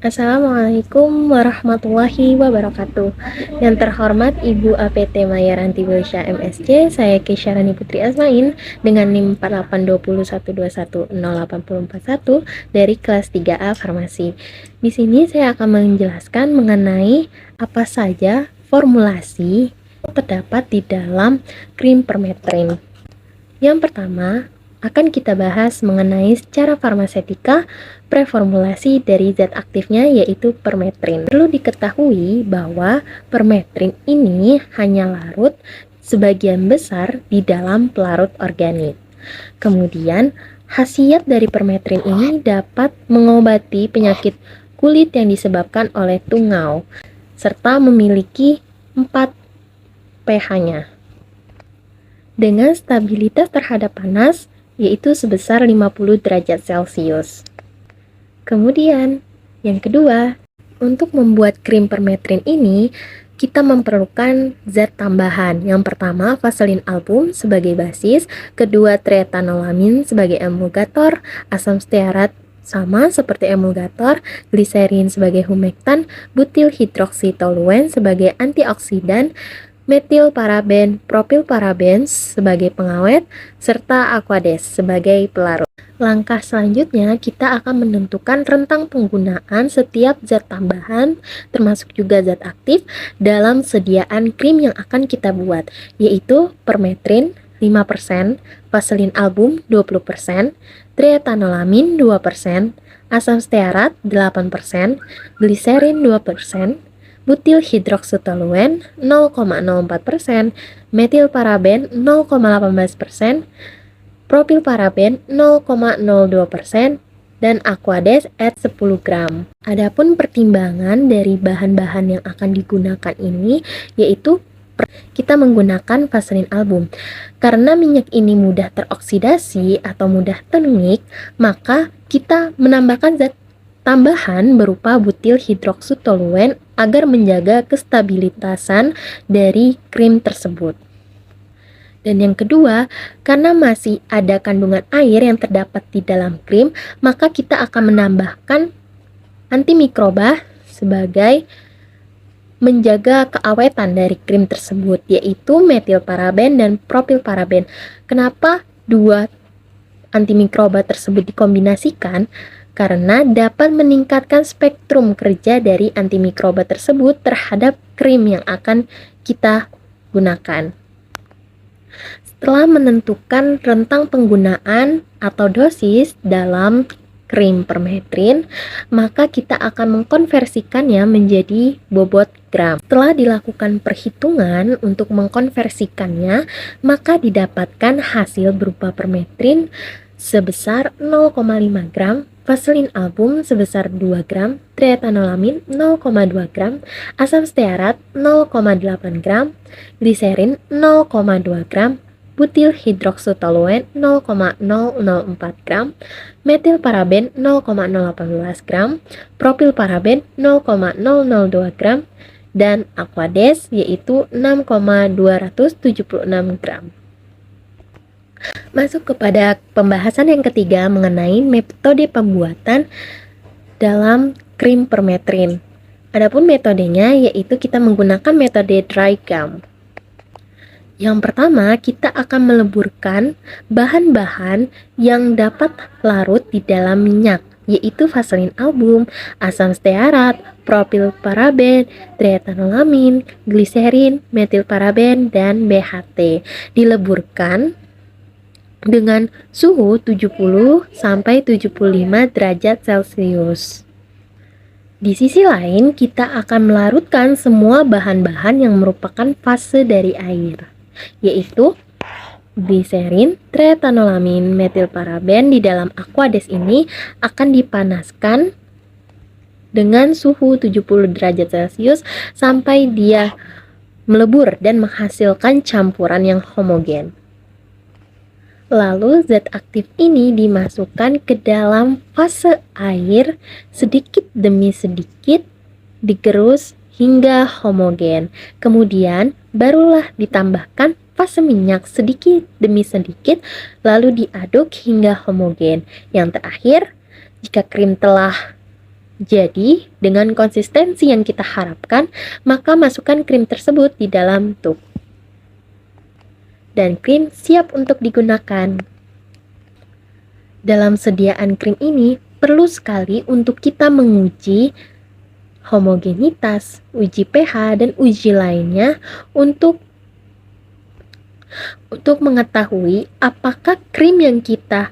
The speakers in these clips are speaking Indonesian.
Assalamualaikum warahmatullahi wabarakatuh. Yang terhormat Ibu APT Mayaranti Wilsya MSc, saya Kesyarani Putri Asmain dengan NIM 48212108441 dari kelas 3A Farmasi. Di sini saya akan menjelaskan mengenai apa saja formulasi terdapat di dalam krim permetrin. Yang pertama, akan kita bahas mengenai secara farmasetika preformulasi dari zat aktifnya yaitu permetrin. Perlu diketahui bahwa permetrin ini hanya larut sebagian besar di dalam pelarut organik. Kemudian, khasiat dari permetrin ini dapat mengobati penyakit kulit yang disebabkan oleh tungau serta memiliki 4 pH-nya dengan stabilitas terhadap panas yaitu sebesar 50 derajat Celcius. Kemudian, yang kedua, untuk membuat krim permetrin ini, kita memerlukan zat tambahan. Yang pertama, vaselin album sebagai basis, kedua, triethanolamin sebagai emulgator, asam stearat sama seperti emulgator, gliserin sebagai humektan, butil hidroksitoluen sebagai antioksidan, metilparaben, propilparaben sebagai pengawet, serta aquades sebagai pelarut. Langkah selanjutnya, kita akan menentukan rentang penggunaan setiap zat tambahan, termasuk juga zat aktif, dalam sediaan krim yang akan kita buat, yaitu permetrin 5%, vaselin album 20%, triethanolamin 2%, asam stearat 8%, gliserin 2%, butil hidroksitoluen 0,04%, metilparaben 0,18%, propilparaben 0,02%, dan aquades at 10 gram. Adapun pertimbangan dari bahan-bahan yang akan digunakan ini yaitu kita menggunakan vaselin album. Karena minyak ini mudah teroksidasi atau mudah tengik, maka kita menambahkan zat tambahan berupa butil hidroksitoluen agar menjaga kestabilitasan dari krim tersebut. Dan yang kedua, karena masih ada kandungan air yang terdapat di dalam krim, maka kita akan menambahkan antimikroba sebagai menjaga keawetan dari krim tersebut, yaitu metilparaben dan propilparaben. Kenapa dua antimikroba tersebut dikombinasikan? Karena dapat meningkatkan spektrum kerja dari antimikroba tersebut terhadap krim yang akan kita gunakan. Setelah menentukan rentang penggunaan atau dosis dalam krim permetrin, maka kita akan mengkonversikannya menjadi bobot gram. Setelah dilakukan perhitungan untuk mengkonversikannya, maka didapatkan hasil berupa permetrin sebesar 0,5 gram, vaselin album sebesar 2 gram, triethanolamin 0,2 gram, asam stearat 0,8 gram, gliserin 0,2 gram, butil hidroksitoluen 0,004 gram, metilparaben 0,018 gram, propilparaben 0,002 gram, dan aquades yaitu 6,276 gram. Masuk kepada pembahasan yang ketiga mengenai metode pembuatan dalam krim permetrin. Adapun metodenya yaitu kita menggunakan metode dry gum. Yang pertama, kita akan meleburkan bahan-bahan yang dapat larut di dalam minyak, yaitu vaselin album, asam stearat, propilparaben, triethanolamin, gliserin, metilparaben, dan BHT. Dileburkan dengan suhu 70 sampai 75 derajat Celcius. Di sisi lain, kita akan melarutkan semua bahan-bahan yang merupakan fase dari air, yaitu gliserin, triethanolamin, metilparaben di dalam aquades ini akan dipanaskan dengan suhu 70 derajat Celcius sampai dia melebur dan menghasilkan campuran yang homogen. Lalu zat aktif ini dimasukkan ke dalam fase air sedikit demi sedikit, digerus hingga homogen. Kemudian barulah ditambahkan fase minyak sedikit demi sedikit, lalu diaduk hingga homogen. Yang terakhir, jika krim telah jadi dengan konsistensi yang kita harapkan, maka masukkan krim tersebut di dalam tub. Dan krim siap untuk digunakan. Dalam sediaan krim ini, perlu sekali untuk kita menguji homogenitas, uji pH, dan uji lainnya untuk mengetahui apakah krim yang kita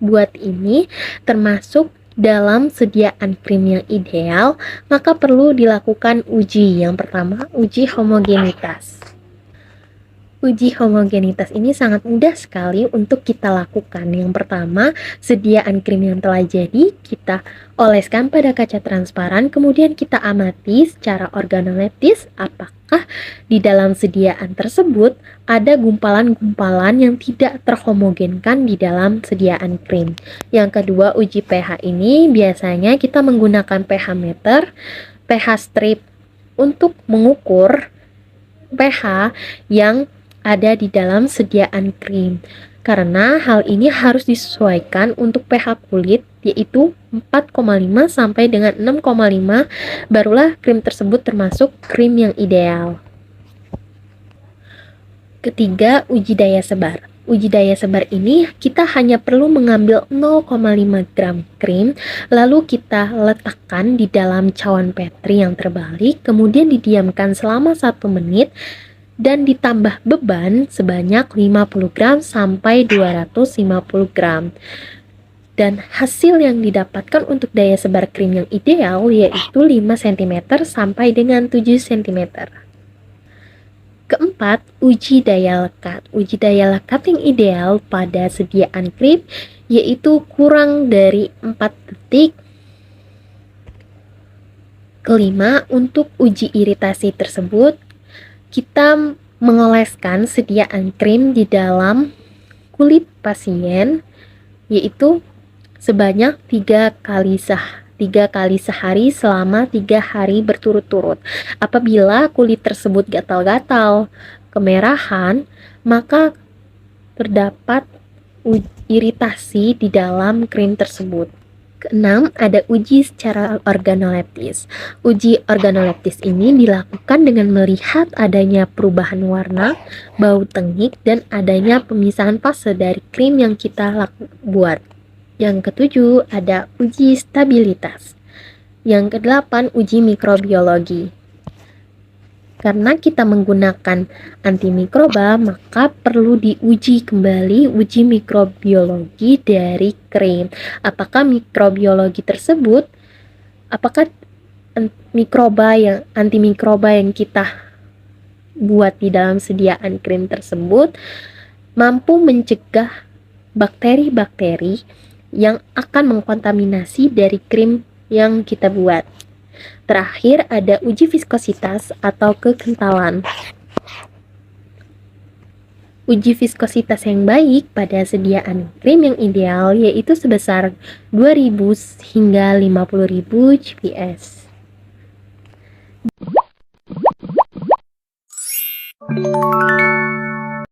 buat ini termasuk dalam sediaan krim yang ideal. Maka perlu dilakukan uji. Yang pertama, uji homogenitas. Uji homogenitas ini sangat mudah sekali untuk kita lakukan. Yang pertama, sediaan krim yang telah jadi kita oleskan pada kaca transparan, kemudian kita amati secara organoleptis apakah di dalam sediaan tersebut ada gumpalan-gumpalan yang tidak terhomogenkan di dalam sediaan krim. Yang kedua, uji pH ini biasanya kita menggunakan pH meter, pH strip untuk mengukur pH yang ada di dalam sediaan krim. Karena hal ini harus disesuaikan untuk pH kulit, yaitu 4,5 sampai dengan 6,5, barulah krim tersebut termasuk krim yang ideal. Ketiga, uji daya sebar. Uji daya sebar ini kita hanya perlu mengambil 0,5 gram krim, lalu kita letakkan di dalam cawan petri yang terbalik, kemudian didiamkan selama 1 menit, dan ditambah beban sebanyak 50 gram sampai 250 gram. Dan hasil yang didapatkan untuk daya sebar krim yang ideal yaitu 5 cm sampai dengan 7 cm. Keempat, uji daya lekat. Uji daya lekat yang ideal pada sediaan krim yaitu kurang dari 4 detik. Kelima, untuk uji iritasi tersebut, kita mengoleskan sediaan krim di dalam kulit pasien yaitu sebanyak 3 kali sehari selama 3 hari berturut-turut. Apabila kulit tersebut gatal-gatal, kemerahan, maka terdapat iritasi di dalam krim tersebut. Keenam, ada uji secara organoleptis. Uji organoleptis ini dilakukan dengan melihat adanya perubahan warna, bau tengik, dan adanya pemisahan fase dari krim yang kita buat. Yang ketujuh, ada uji stabilitas. Yang kedelapan, uji mikrobiologi. Karena kita menggunakan antimikroba, maka perlu diuji kembali uji mikrobiologi dari krim. Apakah mikrobiologi tersebut, apakah antimikroba yang kita buat di dalam sediaan krim tersebut mampu mencegah bakteri-bakteri yang akan mengkontaminasi dari krim yang kita buat. Terakhir, ada uji viskositas atau kekentalan. Uji viskositas yang baik pada sediaan krim yang ideal yaitu sebesar 2000 hingga 50.000 GPS.